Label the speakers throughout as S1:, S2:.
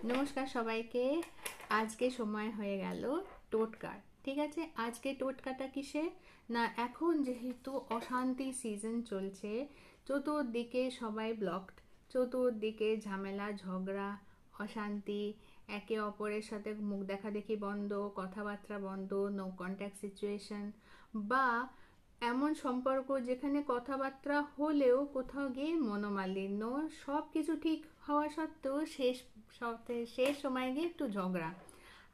S1: নমস্কার সবাইকে। আজকে সময় হয়ে গেল টোটকার। ঠিক আছে, আজকে টোটকাটা কিসে না, এখন যেহেতু অশান্তি সিজন চলছে, চতুর্দিকে সবাই ব্লকড, চতুর্দিকে ঝামেলা ঝগড়া অশান্তি, একে অপরের সাথে মুখ দেখা দেখি বন্ধ, কথাবার্তা বন্ধ, নো কন্ট্যাক্ট সিচুয়েশন, বা এমন সম্পর্ক যেখানে কথাবার্তা হলেও কোথাও গিয়ে মনোমালিন্য, সব কিছু ঠিক হওয়া সত্ত্বেও শেষ সময় গিয়ে একটু ঝগড়া।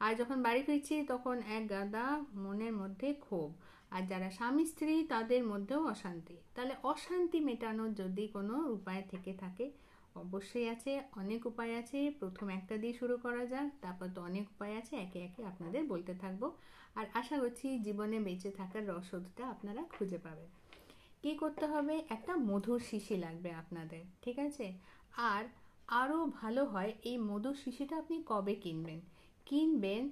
S1: আর যখন বাড়ি ফিরছি তখন এক গাদা মনের মধ্যে ক্ষোভ। আর যারা স্বামী স্ত্রী তাদের মধ্যেও অশান্তি। তাহলে অশান্তি মেটানোর যদি কোনো উপায় থেকে থাকে, অবশ্যই আছে, অনেক উপায় আছে। প্রথম একটা দিয়ে শুরু করা যাক, তারপর তো অনেক উপায় আছে, একে একে আপনাদের বলতে থাকবো। আর আশা করছি জীবনে বেঁচে থাকার রসদটা আপনারা খুঁজে পাবেন। কি করতে হবে, একটা মধুর শিশি লাগবে আপনাদের, ঠিক আছে? আর আরও ভালো হয় এই মধুর শিশিটা আপনি কবে কিনবেন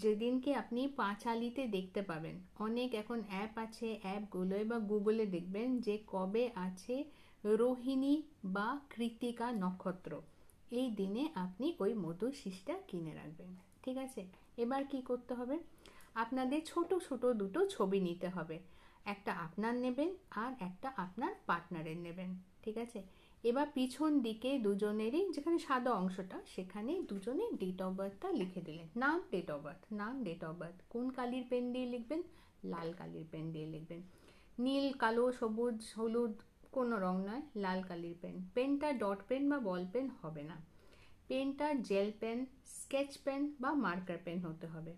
S1: যেদিনকে আপনি পাঁচালিতে দেখতে পাবেন। অনেক এখন অ্যাপ আছে, অ্যাপগুলোয় বা গুগলে দেখবেন যে কবে আছে রোহিণী বা কৃত্তিকা নক্ষত্র, এই দিনে আপনি ওই মধুর শিশিটা কিনে রাখবেন। ঠিক আছে, এবার কি করতে হবে, আপনাদের ছোট ছোট দুটো ছবি নিতে হবে। একটা আপনার নেবেন আর একটা আপনার পার্টনারের নেবেন। ঠিক আছে, এবার পিছন দিকে দুজনেরই যেখানে সাদা অংশটা সেখানে দুজনের ডেট অফ বার্থটা লিখে দিলেন। নাম, ডেট অফ বার্থ, নাম, ডেট অফ বার্থ। কোন কালির পেন দিয়ে লিখবেন? লাল কালির পেন দিয়ে লিখবেন। নীল, কালো, সবুজ, হলুদ কোনো রং নয়, লাল কালির পেন। পেনটা ডট পেন বা বল পেন হবে না, পেনটা জেল পেন, স্কেচ পেন বা মার্কার পেন হতে হবে।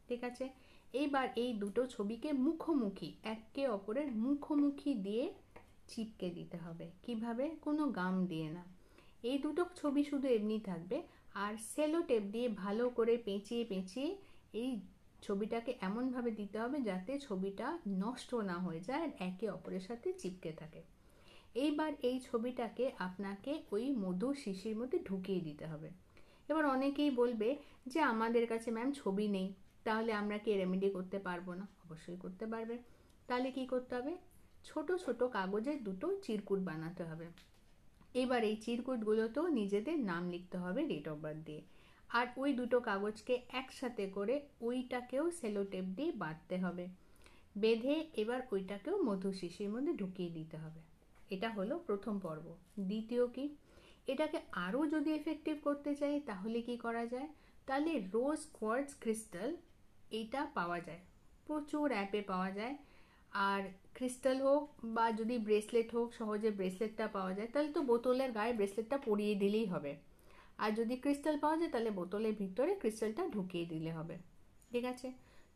S1: ঠিক আছে, এইবার এই দুটো ছবিকে মুখোমুখি, একে অপরের মুখোমুখি দিয়ে চিপকে দিতে হবে। কিভাবে? কোনো গাম দিয়ে না। এই দুটো ছবি শুধু এমনি থাকবে, আর সেলো টেপ দিয়ে ভালো করে পেঁচিয়ে পেঁচিয়ে এই ছবিটাকে এমনভাবে দিতে হবে যাতে ছবিটা নষ্ট না হয়ে যায় আর একে অপরের সাথে চিপকে থাকে। এইবার এই ছবিটাকে আপনাকে ওই মধুর শিশির মধ্যে ঢুকিয়ে দিতে হবে। এবার অনেকেই বলবে যে আমাদের কাছে ম্যাম ছবি নেই, তাহলে আমরা কি রেমেডি করতে পারবো না? অবশ্যই করতে পারবে। তাহলে কি করতে হবে, ছোট ছোট কাগজের দুটো চিরকুট বানাতে হবে। এবার এই চিরকুটগুলোতেও নিজেদের নাম লিখতে হবে ডেট অফ বার্থ দিয়ে। আর ওই দুটো কাগজকে একসাথে করে ওইটাকেও সেলো টেপ দিয়ে বাঁধতে হবে। বেঁধে এবার ওইটাকেও মধু শিশির মধ্যে ঢুকিয়ে দিতে হবে। এটা হলো প্রথম পর্ব। দ্বিতীয় কি, এটাকে আরও যদি এফেক্টিভ করতে চাই তাহলে কি করা যায়, তাহলে রোজ কোয়ার্টজ ক্রিস্টাল এইটা পাওয়া যায়, প্রচুর অ্যাপে পাওয়া যায়। আর ক্রিস্টাল হোক বা যদি ব্রেসলেট হোক, সহজে ব্রেসলেটটা পাওয়া যায়, তাহলে তো বোতলের গায়ে ব্রেসলেটটা পরিয়ে দিলেই হবে। আর যদি ক্রিস্টাল পাওয়া যায় তাহলে বোতলের ভিতরে ক্রিস্টালটা ঢুকিয়ে দিলে হবে। ঠিক আছে,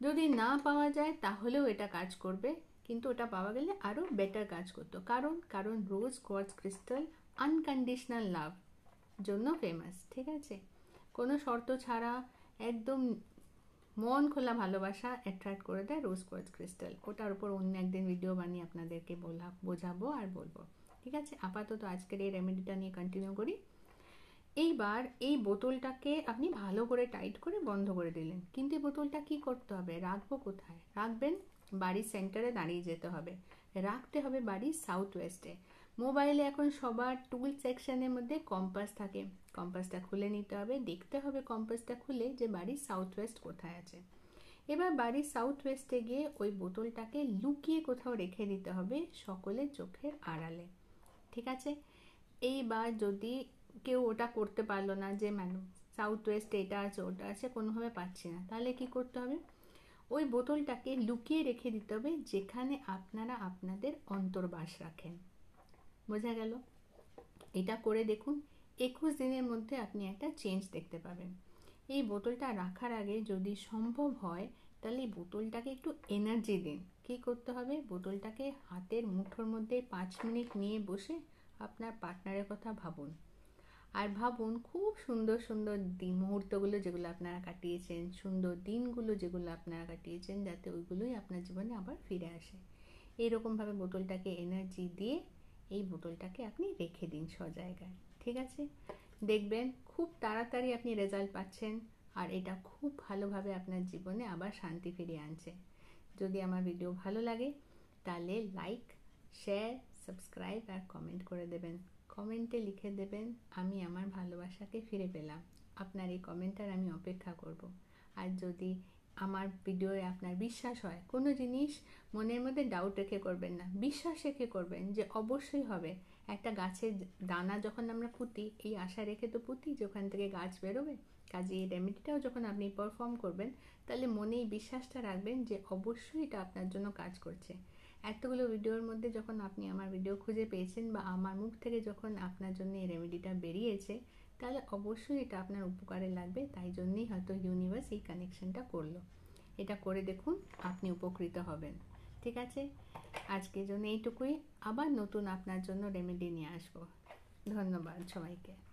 S1: যদি না পাওয়া যায় তাহলেও এটা কাজ করবে, কিন্তু ওটা পাওয়া গেলে আরও বেটার কাজ করতো। কারণ রোজ কোয়ার্টজ ক্রিস্টাল আনকন্ডিশনাল লাভ জন্য ফেমাস। ঠিক আছে, কোনো শর্ত ছাড়া একদম মন খোলা ভালোবাসা অ্যাট্রাক্ট করে দেয় রোজ কোয়ার্টজ ক্রিস্টাল। ওটার উপর অন্য একদিন ভিডিও বানিয়ে আপনাদেরকে বোঝাবো আর বলবো। ঠিক আছে, আপাতত আজকের এই রেমেডিটা নিয়ে কন্টিনিউ করি। এইবার এই বোতলটাকে আপনি ভালো করে টাইট করে বন্ধ করে দিলেন, কিন্তু এই বোতলটা কি করতে হবে, রাখবো কোথায়? রাখবেন বাড়ির সেন্টারে দাঁড়িয়ে যেতে হবে, রাখতে হবে বাড়ির সাউথ ওয়েস্টে। মোবাইলে এখন সবার টুল সেকশনের মধ্যে কম্পাস থাকে, কম্পাসটা খুলে নিতে হবে, দেখতে হবে কম্পাসটা খুলে যে বাড়ির সাউথ ওয়েস্ট কোথায় আছে। এবার বাড়ির সাউথ ওয়েস্টে গিয়ে ওই বোতলটাকে লুকিয়ে কোথাও রেখে দিতে হবে সকলের চোখের আড়ালে। ঠিক আছে, এইবার যদি কেউ ওটা করতে পারলো না, যে ম্যাডাম সাউথ ওয়েস্টে এটা আছে ওটা আছে কোনোভাবে পাচ্ছি না, তাহলে কি করতে হবে, ওই বোতলটাকে লুকিয়ে রেখে দিতে হবে যেখানে আপনারা আপনাদের অন্তর্বাস রাখেন। বোঝা গেল? এটা করে দেখুন, 21 দিনের মধ্যে আপনি একটা চেঞ্জ দেখতে পাবেন। এই বোতলটা রাখার আগে যদি সম্ভব হয় তাহলে এই বোতলটাকে একটু এনার্জি দিন। কী করতে হবে, বোতলটাকে হাতের মুঠোর মধ্যে 5 মিনিট নিয়ে বসে আপনার পার্টনারের কথা ভাবুন। আর ভাবুন খুব সুন্দর সুন্দর মুহূর্তগুলো যেগুলো আপনারা কাটিয়েছেন, সুন্দর দিনগুলো যেগুলো আপনারা কাটিয়েছেন, যাতে ওইগুলোই আপনার জীবনে আবার ফিরে আসে। এইরকমভাবে বোতলটাকে এনার্জি দিয়ে এই বোতলটাকে আপনি রেখে দিন সজায়গায়। ঠিক আছে, দেখবেন খুব তাড়াতাড়ি আপনি রেজাল্ট পাচ্ছেন, আর এটা খুব ভালোভাবে আপনার জীবনে আবার শান্তি ফিরিয়ে আনছে। যদি আমার ভিডিও ভালো লাগে তাহলে লাইক, শেয়ার, সাবস্ক্রাইব আর কমেন্ট করে দেবেন। কমেন্টে লিখে দেবেন আমি আমার ভালোবাসাকে ফিরে পেলাম। আপনার এই কমেন্টার আমি অপেক্ষা করব। আর যদি আমার ভিডিওয়ে আপনার বিশ্বাস হয়, কোনো জিনিস মনের মধ্যে ডাউট রেখে করবেন না, বিশ্বাস রেখে করবেন যে অবশ্যই হবে। একটা গাছের দানা যখন আমরা পুঁতি, এই আশা রেখে তো পুঁতি যে ওখান থেকে গাছ বেরোবে। কাজে এই রেমেডিটাও যখন আপনি পারফর্ম করবেন, তাহলে মনেই বিশ্বাসটা রাখবেন যে অবশ্যই এটা আপনার জন্য কাজ করছে। এতগুলো ভিডিওর মধ্যে যখন আপনি আমার ভিডিও খুঁজে পেয়েছেন বা আমার মুখ থেকে যখন আপনার জন্য এই রেমেডিটা বেরিয়েছে, তাহলে অবশ্যই এটা আপনার উপকারে লাগবে। তাই জন্যই হয়তো ইউনিভার্স এই কানেকশনটা করলো। এটা করে দেখুন, আপনি উপকৃত হবেন। ঠিক আছে, আজকের জন্য এইটুকুই। আবার নতুন আপনার জন্য রেমেডি নিয়ে আসবো। ধন্যবাদ সবাইকে।